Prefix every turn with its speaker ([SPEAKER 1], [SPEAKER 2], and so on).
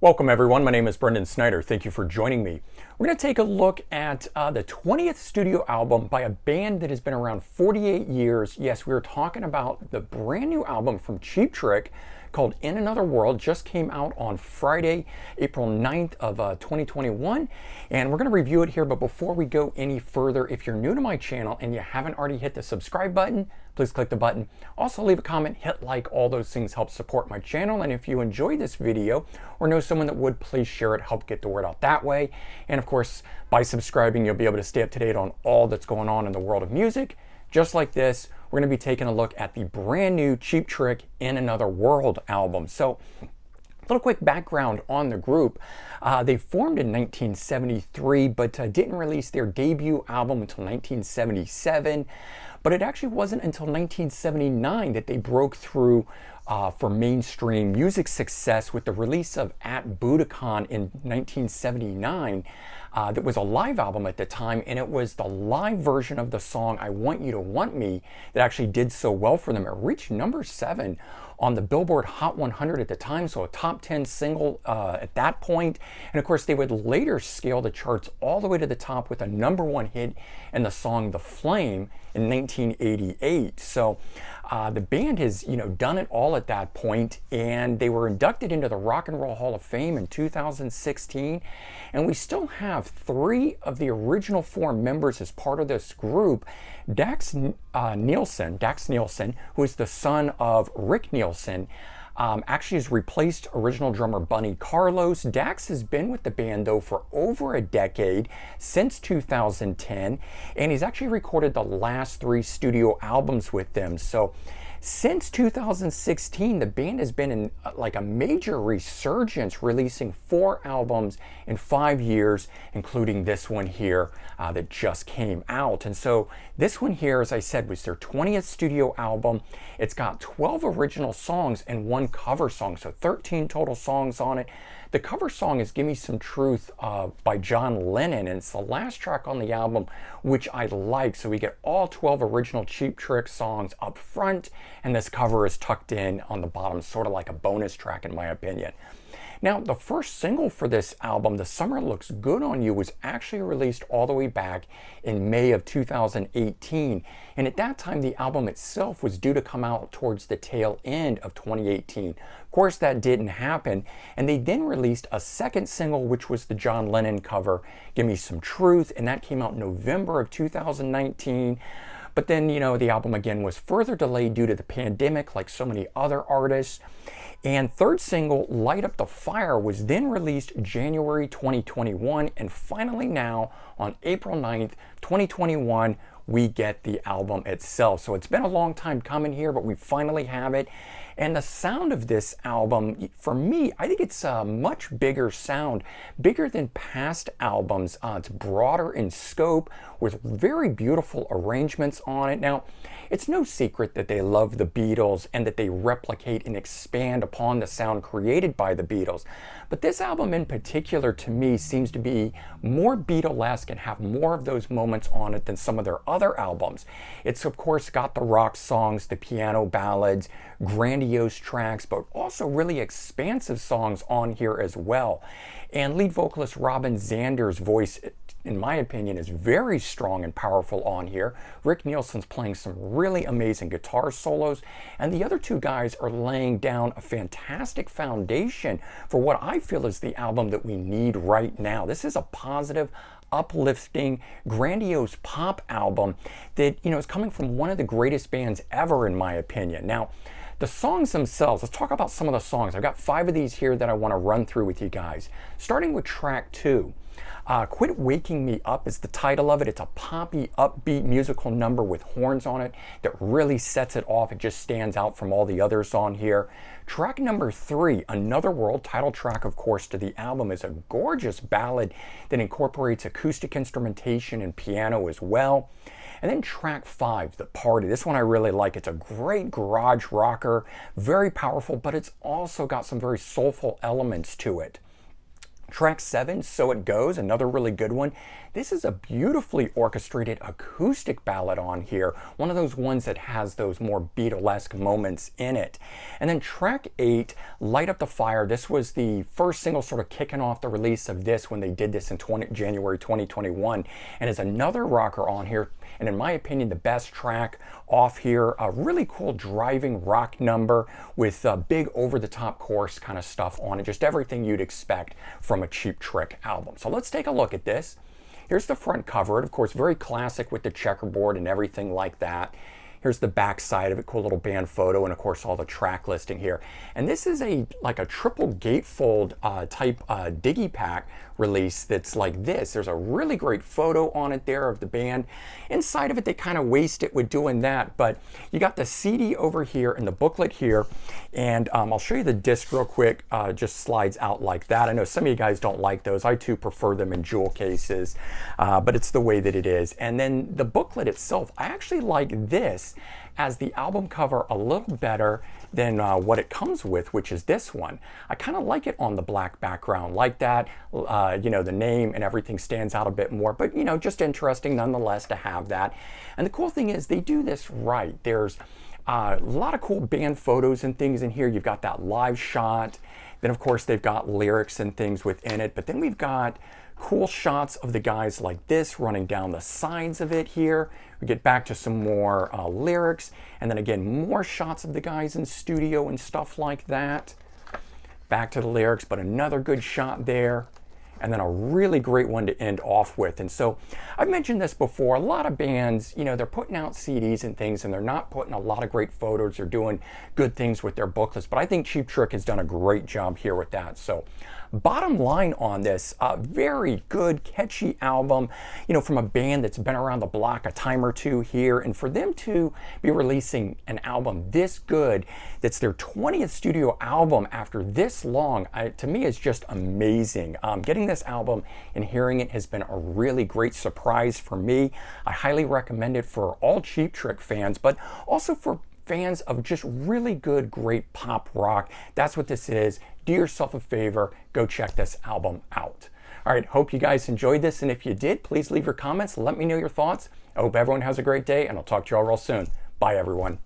[SPEAKER 1] Welcome everyone, my name is Brendan Snyder. Thank you for joining me. We're going to take a look at the 20th studio album by a band that has been around 48 years. Yes, we are talking about the brand new album from Cheap Trick called In Another World. Just came out on Friday, April 9th of 2021, and we're going to review it here. But before we go any further, if you're new to my channel and you haven't already hit the subscribe button, please click the button. Also leave a comment, hit like, all those things help support my channel. And if you enjoy this video or know someone that would, please share it, help get the word out that way. And of course, by subscribing, you'll be able to stay up to date on all that's going on in the world of music. Just like this, we're going to be taking a look at the brand new Cheap Trick In Another World album. So a little quick background on the group. They formed in 1973, but didn't release their debut album until 1977. But it actually wasn't until 1979 that they broke through for mainstream music success with the release of At Budokan in 1979. That was a live album at the time, and it was the live version of the song I Want You to Want Me that actually did so well for them. It reached number 7 on the Billboard Hot 100 at the time, so a top 10 single at that point. And of course, they would later scale the charts all the way to the top with a number 1 hit in the song The Flame in 1988. So the band has, done it all at that point, and they were inducted into the Rock and Roll Hall of Fame in 2016. And we still have 3 of the original 4 members as part of this group. Dax Nielsen, who is the son of Rick Nielsen, actually has replaced original drummer Bunny Carlos. Dax has been with the band though for over a decade, since 2010, and he's actually recorded the last 3 studio albums with them. So since 2016, the band has been in like a major resurgence, releasing 4 albums in 5 years, including this one here that just came out. And so this one here, as I said, was their 20th studio album. It's got 12 original songs and 1 cover song, so 13 total songs on it. The cover song is Give Me Some Truth by John Lennon, and it's the last track on the album, which I like. So we get all 12 original Cheap Trick songs up front, and this cover is tucked in on the bottom, sort of like a bonus track in my opinion. Now, the first single for this album, The Summer Looks Good on You, was actually released all the way back in May of 2018. And at that time, the album itself was due to come out towards the tail end of 2018. Of course, that didn't happen. And they then released a second single, which was the John Lennon cover, Give Me Some Truth. And that came out in November of 2019. But then, the album again was further delayed due to the pandemic, like so many other artists. And third single, Light Up the Fire, was then released January 2021. And finally now, on April 9th, 2021, we get the album itself. So it's been a long time coming here, but we finally have it. And the sound of this album, for me, I think it's a much bigger sound, bigger than past albums. It's broader in scope with very beautiful arrangements on it. Now, it's no secret that they love the Beatles and that they replicate and expand upon the sound created by the Beatles. But this album in particular, to me, seems to be more Beatlesque and have more of those moments on it than some of their other albums. It's, of course, got the rock songs, the piano ballads, grandiose tracks, but also really expansive songs on here as well. And lead vocalist Robin Zander's voice, in my opinion, is very strong and powerful on here. Rick Nielsen's playing some really amazing guitar solos, and the other 2 guys are laying down a fantastic foundation for what I feel is the album that we need right now. This is a positive, uplifting, grandiose pop album that, is coming from one of the greatest bands ever, in my opinion. Now, the songs themselves, let's talk about some of the songs. I've got 5 of these here that I want to run through with you guys. Starting with track 2. Quit Waking Me Up is the title of it. It's a poppy, upbeat musical number with horns on it that really sets it off. It just stands out from all the others on here. Track number 3, Another World, title track, of course, to the album, is a gorgeous ballad that incorporates acoustic instrumentation and piano as well. And then track 5, The Party. This one I really like. It's a great garage rocker, very powerful, but it's also got some very soulful elements to it. Track 7, So It Goes, another really good one. This is a beautifully orchestrated acoustic ballad on here, one of those ones that has those more Beatlesque moments in it. And then track 8, Light Up the Fire. This was the first single sort of kicking off the release of this when they did this in January 2021, and is another rocker on here, and in my opinion the best track off here. A really cool driving rock number with big over-the-top chorus kind of stuff on it, just everything you'd expect from a Cheap Trick album. So let's take a look at this. Here's the front cover, of course, very classic with the checkerboard and everything like that. Here's the back side of it, cool little band photo, and of course all the track listing here. And this is like a triple gatefold type digipack release that's like this. There's a really great photo on it there of the band. Inside of it, they kind of waste it with doing that, but you got the CD over here and the booklet here, and I'll show you the disc real quick. Just slides out like that. I know some of you guys don't like those. I too prefer them in jewel cases, but it's the way that it is. And then the booklet itself, I actually like this as the album cover a little better than what it comes with, which is this one. I kind of like it on the black background like that. You know, the name and everything stands out a bit more, but you know, just interesting nonetheless to have that. And the cool thing is they do this right. There's a lot of cool band photos and things in here. You've got that live shot. Then of course they've got lyrics and things within it, but then we've got cool shots of the guys like this running down the sides of it here. We get back to some more lyrics, and then again more shots of the guys in studio and stuff like that. Back to the lyrics, but another good shot there, and then a really great one to end off with. And so I've mentioned this before, a lot of bands, you know, they're putting out CDs and things and they're not putting a lot of great photos or doing good things with their booklets, but I think Cheap Trick has done a great job here with that. So bottom line on this, a very good, catchy album, you know, from a band that's been around the block a time or two here, and for them to be releasing an album this good, that's their 20th studio album after this long, to me is just amazing. Getting this album and hearing it has been a really great surprise for me. I highly recommend it for all Cheap Trick fans, but also for fans of just really good, great pop rock. That's what this is. Do yourself a favor, go check this album out. All right, hope you guys enjoyed this, and if you did, please leave your comments, let me know your thoughts. I hope everyone has a great day, and I'll talk to you all real soon. Bye, everyone.